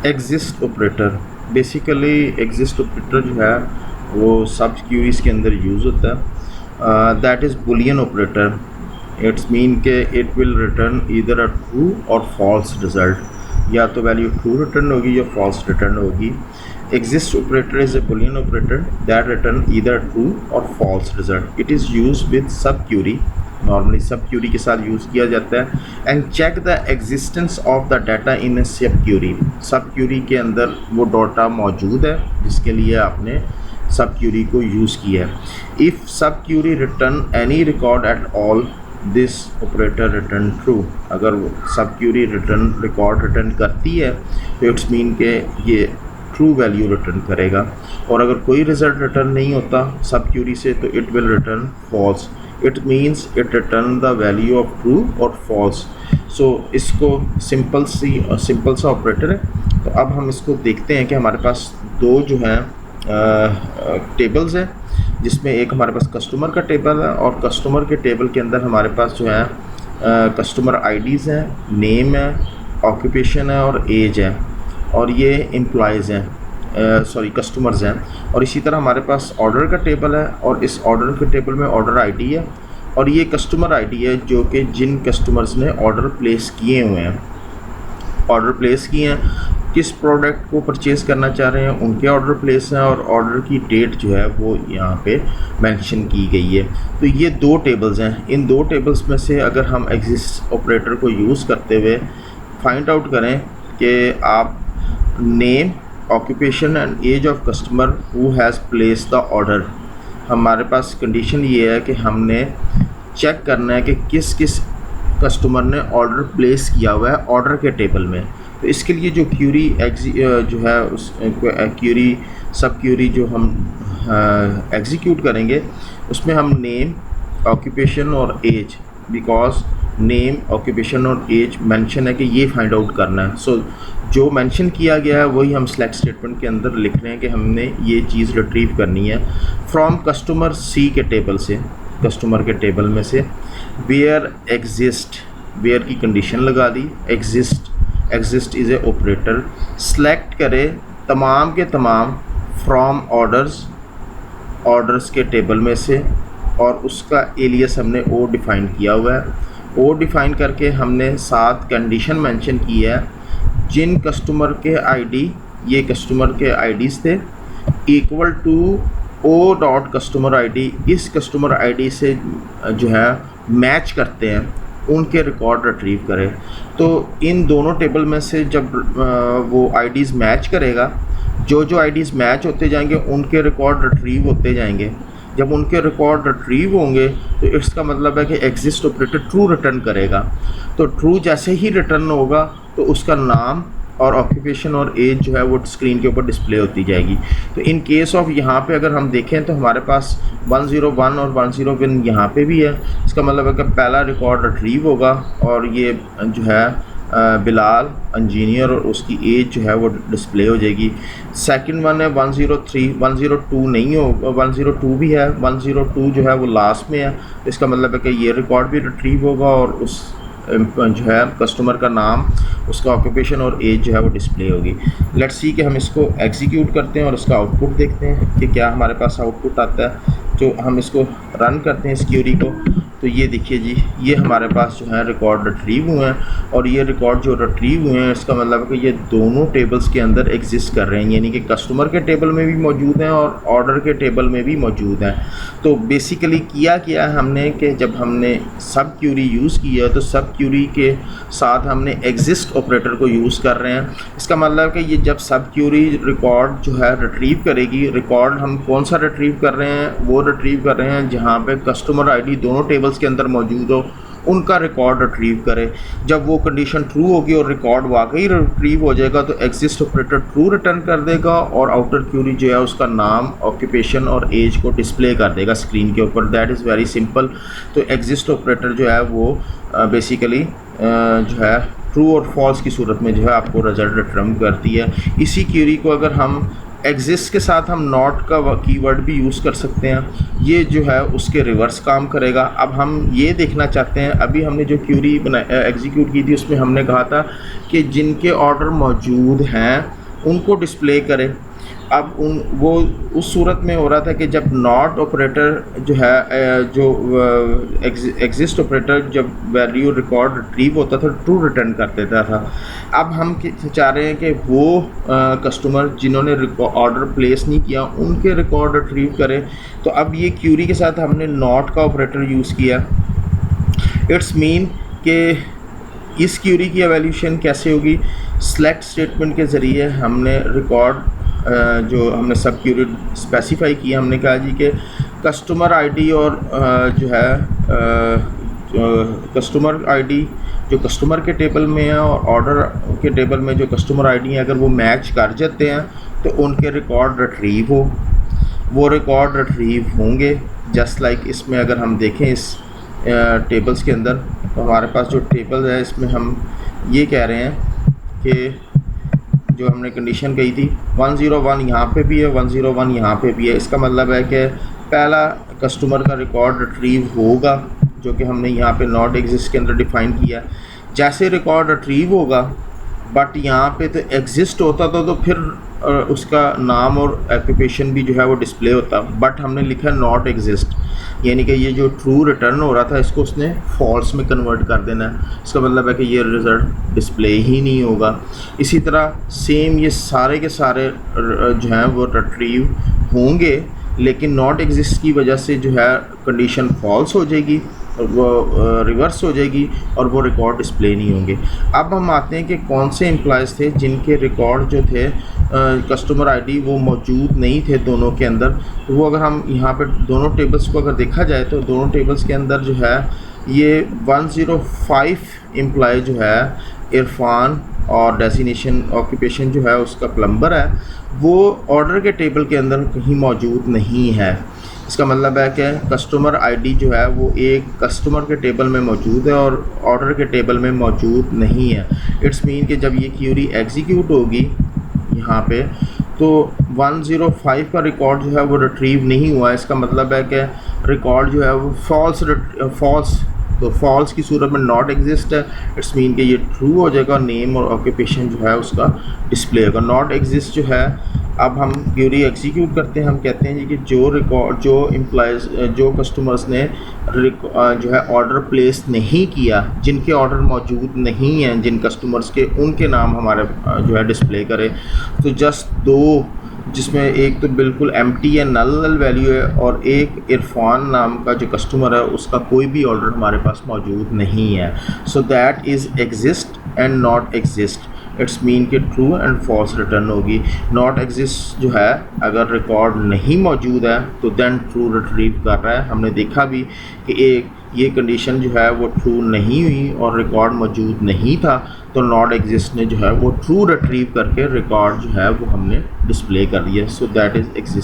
Exist operator, basically exist operator जो है वो सब क्यूरीज के अंदर यूज़ होता है। That is boolean operator. It's mean के it will return either a true और फॉल्स रिज़ल्ट, या तो वैल्यू ट्रू रिटर्न होगी या फॉल्स रिटर्न होगी। Exist operator is a boolean operator that return either true और false result. It is use with sub query, normally sub query के साथ use किया जाता है। And check the existence of the data in a sub query. सब query के अंदर वो डाटा मौजूद है जिसके लिए आपने सब क्यूरी को यूज़ किया है। If subquery return any record at all, this operator return true. अगर subquery return record return करती है तो इट्स मीन के ये ट्रू वैल्यू रिटर्न करेगा। और अगर कोई रिज़ल्ट रिटर्न नहीं होता सब क्यूरी से तो it will return false. It means it return the value of true और फॉल्स। सो इसको सिंपल सा ऑपरेटर है। तो अब हम इसको देखते हैं कि हमारे पास दो जो हैं टेबल्स हैं, जिसमें एक हमारे पास कस्टमर का टेबल है और कस्टमर के टेबल के अंदर हमारे पास जो है कस्टमर आईडीज़ हैं, नेम है, ऑक्यूपेशन है और एज है, और ये एम्प्लॉयज़ हैं, कस्टमर्स हैं। और इसी तरह हमारे पास ऑर्डर का टेबल है और इस ऑर्डर के टेबल में ऑर्डर आईडी है और ये कस्टमर आईडी है जो कि जिन कस्टमर्स ने ऑर्डर प्लेस किए हुए हैं, ऑर्डर प्लेस किए हैं, किस प्रोडक्ट को परचेज़ करना चाह रहे हैं उनके ऑर्डर प्लेस हैं और ऑर्डर की डेट जो है वो यहाँ पे मेंशन की गई है। तो ये दो टेबल्स हैं। इन दो टेबल्स में से अगर हम एग्जिस्ट ऑपरेटर को यूज़ करते हुए फाइंड आउट करें कि आप name, occupation and age of customer who has placed the order, हमारे पास कंडीशन ये है कि हमने चेक करना है कि किस किस कस्टमर ने ऑर्डर प्लेस किया हुआ है ऑर्डर के टेबल में। तो इसके लिए जो क्यूरी जो है उस क्यूरी सब क्यूरी जो हम एग्जीक्यूट करेंगे उसमें हम नेम, ऑक्यूपेशन और एज, बिकॉज नेम, ऑक्यूपेशन और एज मेंशन है कि ये फाइंड आउट करना है। सो जो मेंशन किया गया है वही हम सिलेक्ट स्टेटमेंट के अंदर लिख रहे हैं कि हमने ये चीज़ रिट्रीव करनी है फ्रॉम कस्टमर सी के टेबल से, कस्टमर के टेबल में से। वेयर एग्जिस्ट, वेयर की कंडीशन लगा दी, exist is a operator. Select करें तमाम के तमाम फ्रॉम ऑर्डर्स के टेबल में से और उसका एलियस हमने ओ डिफ़ाइन किया हुआ है। ओ डिफ़ाइन करके हमने साथ कंडीशन मेंशन की है, जिन कस्टमर के आईडी, ये कस्टमर के आईडीज़ थे, equal to O dot customer ID, इस कस्टमर आईडी से जो है मैच करते हैं उनके रिकॉर्ड रिट्रीव करें। तो इन दोनों टेबल में से जब वो आईडीज़ मैच करेगा, जो आईडीज़ मैच होते जाएंगे उनके रिकॉर्ड रिट्रीव होते जाएंगे। जब उनके रिकॉर्ड रिट्रीव होंगे तो इसका मतलब है कि एग्जिस्ट ऑपरेटर ट्रू रिटर्न करेगा। तो ट्रू जैसे ही रिटर्न होगा तो उसका नाम और ऑक्यूपेशन और एज जो है वो स्क्रीन के ऊपर डिस्प्ले होती जाएगी। तो इन केस ऑफ यहाँ पे अगर हम देखें तो हमारे पास 101 और 101 यहाँ पे भी है। इसका मतलब है कि पहला रिकॉर्ड रिट्रीव होगा और ये जो है बिलाल इंजीनियर और उसकी एज जो है वो डिस्प्ले हो जाएगी। सेकंड वन है 103, 102 नहीं होगा, 102 भी है, 102 जो है वो लास्ट में है। इसका मतलब है कि ये रिकॉर्ड भी रिट्रीव होगा और उस जो है कस्टमर का नाम, उसका ऑक्यूपेशन और एज जो है वो डिस्प्ले होगी। लेट्स सी कि हम इसको एग्जीक्यूट करते हैं और इसका आउटपुट देखते हैं कि क्या हमारे पास आउटपुट आता है। जो हम इसको रन करते हैं इस क्यूरी को, तो ये देखिए जी, ये हमारे पास जो है रिकॉर्ड रिट्रीव हुए हैं और ये रिकॉर्ड जो रिट्रीव हुए हैं इसका मतलब है कि ये दोनों टेबल्स के अंदर एग्जिस्ट कर रहे हैं, यानी कि कस्टमर के टेबल में भी मौजूद हैं और ऑर्डर के टेबल में भी मौजूद हैं। तो बेसिकली किया है हमने कि जब हमने सब क्यूरी यूज़ किया तो सब क्यूरी के साथ हमने एग्जिस्ट ऑपरेटर को यूज़ कर रहे हैं। इसका मतलब कि ये जब सब क्यूरी रिकॉर्ड जो है रिट्रीव करेगी, रिकॉर्ड हम कौन सा रिट्रीव कर रहे हैं, वो रिट्रीव कर रहे हैं जहाँ पे कस्टमर आईडी दोनों टेबल्स के अंदर मौजूद हो, उनका रिकॉर्ड रिट्रीव करे। जब वो कंडीशन ट्रू होगी और रिकॉर्ड वाकई रिट्रीव हो जाएगा तो एग्जिस्ट ऑपरेटर ट्रू रिटर्न कर देगा और आउटर क्यूरी जो है उसका नाम, ऑक्यूपेशन और एज को डिस्प्ले कर देगा स्क्रीन के ऊपर। That is very simple. तो एग्जिस्ट ऑपरेटर जो है वो बेसिकली जो है ट्रू और फॉल्स की सूरत में जो है आपको रिजल्ट रिटर्न करती है। इसी क्यूरी को अगर हम एग्जिस्ट के साथ हम नॉट का कीवर्ड भी यूज़ कर सकते हैं, ये जो है उसके रिवर्स काम करेगा। अब हम ये देखना चाहते हैं, अभी हमने जो क्यूरी एग्जीक्यूट की थी उसमें हमने कहा था कि जिनके ऑर्डर मौजूद हैं उनको डिस्प्ले करें। अब वो उस सूरत में हो रहा था कि जब नॉट ऑपरेटर जो है जो एग्जिस्ट ऑपरेटर जब वैल्यू रिकॉर्ड रिट्रीव होता था ट्रू रिटर्न कर देता था। अब हम चाह रहे हैं कि वो कस्टमर जिन्होंने ऑर्डर प्लेस नहीं किया उनके रिकॉर्ड रिट्रीव करें। तो अब ये क्यूरी के साथ हमने नॉट का ऑपरेटर यूज़ किया। इट्स मीन कि इस क्यूरी की एवैल्यूएशन कैसे होगी, सेलेक्ट स्टेटमेंट के ज़रिए हमने रिकॉर्ड जो हमने सब क्यूरी स्पेसिफाई किया। हमने कहा जी कि कस्टमर आईडी और जो है कस्टमर आईडी जो कस्टमर के टेबल में है और ऑर्डर के टेबल में जो कस्टमर आईडी है, अगर वो मैच कर जाते हैं तो उनके रिकॉर्ड रिट्रीव हो, वो रिकॉर्ड रिट्रीव होंगे। जस्ट लाइक इसमें अगर हम देखें इस टेबल्स के अंदर, तो हमारे पास जो टेबल है इसमें हम ये कह रहे हैं कि जो हमने कंडीशन कही थी 101 यहाँ पे भी है, 101 यहाँ पे भी है। इसका मतलब है कि पहला कस्टमर का रिकॉर्ड रिट्रीव होगा जो कि हमने यहाँ पे नॉट एग्जिस्ट के अंदर डिफ़ाइन किया। जैसे रिकॉर्ड रिट्रीव होगा बट यहाँ पे तो एग्जिस्ट होता तो फिर उसका नाम और ऑक्यूपेशन भी जो है वो डिस्प्ले होता, बट हमने लिखा नॉट एग्जिस्ट, यानी कि ये जो ट्रू रिटर्न हो रहा था इसको उसने फॉल्स में कन्वर्ट कर देना है। इसका मतलब है कि ये रिज़ल्ट डिस्प्ले ही नहीं होगा। इसी तरह सेम ये सारे के सारे जो हैं वो रिट्रीव होंगे, लेकिन नॉट एग्जिस्ट की वजह से जो है कंडीशन फॉल्स हो जाएगी, वो रिवर्स हो जाएगी और वो रिकॉर्ड डिस्प्ले नहीं होंगे। अब हम आते हैं कि कौन से एम्प्लॉयज़ थे जिनके रिकॉर्ड जो थे कस्टमर आईडी वो मौजूद नहीं थे दोनों के अंदर। तो वो अगर हम यहाँ पे दोनों टेबल्स को अगर देखा जाए तो दोनों टेबल्स के अंदर जो है ये 105 एम्प्लॉय जो है इरफान और डेजिग्नेशन ऑक्यूपेशन जो है उसका प्लम्बर है, वो ऑर्डर के टेबल के अंदर कहीं मौजूद नहीं है। इसका मतलब है कि कस्टमर आईडी जो है वो एक कस्टमर के टेबल में मौजूद है और ऑर्डर के टेबल में मौजूद नहीं है। इट्स मीन कि जब ये क्यूरी एग्जीक्यूट होगी यहाँ पे तो 105 का रिकॉर्ड जो है वो रिट्रीव नहीं हुआ है। इसका मतलब है कि रिकॉर्ड जो है वो फॉल्स तो फॉल्स की सूरत में नॉट एग्जिस्ट है। इट्स मीन कि ये ट्रू हो जाएगा, नेम और ऑक्यूपेशन जो है उसका डिस्प्ले होगा। नॉट एग्जिस्ट जो है, अब हम क्यूरी एग्जीक्यूट करते हैं, हम कहते हैं जी कि जो रिकॉर्ड जो एम्प्लॉयज़ जो कस्टमर्स ने जो है ऑर्डर प्लेस नहीं किया, जिनके ऑर्डर मौजूद नहीं हैं जिन कस्टमर्स के, उनके नाम हमारे जो है डिस्प्ले करें। तो जस्ट दो, जिसमें एक तो बिल्कुल एम्प्टी है, नल वैल्यू है, और एक इरफान नाम का जो कस्टमर है उसका कोई भी ऑर्डर हमारे पास मौजूद नहीं है। So that is exist and not exist. It's mean कि ट्रू एंड फॉल्स रिटर्न होगी। नॉट एग्जिस्ट जो है अगर रिकॉर्ड नहीं मौजूद है तो देन ट्रू रिट्रीव कर रहा है। हमने देखा भी कि एक ये कंडीशन जो है वो ट्रू नहीं हुई और रिकॉर्ड मौजूद नहीं था, तो नॉट एग्जिस्ट ने जो है वो ट्रू रिट्रीव करके रिकॉर्ड जो है वो हमने डिस्प्ले कर दिया। So that is exist.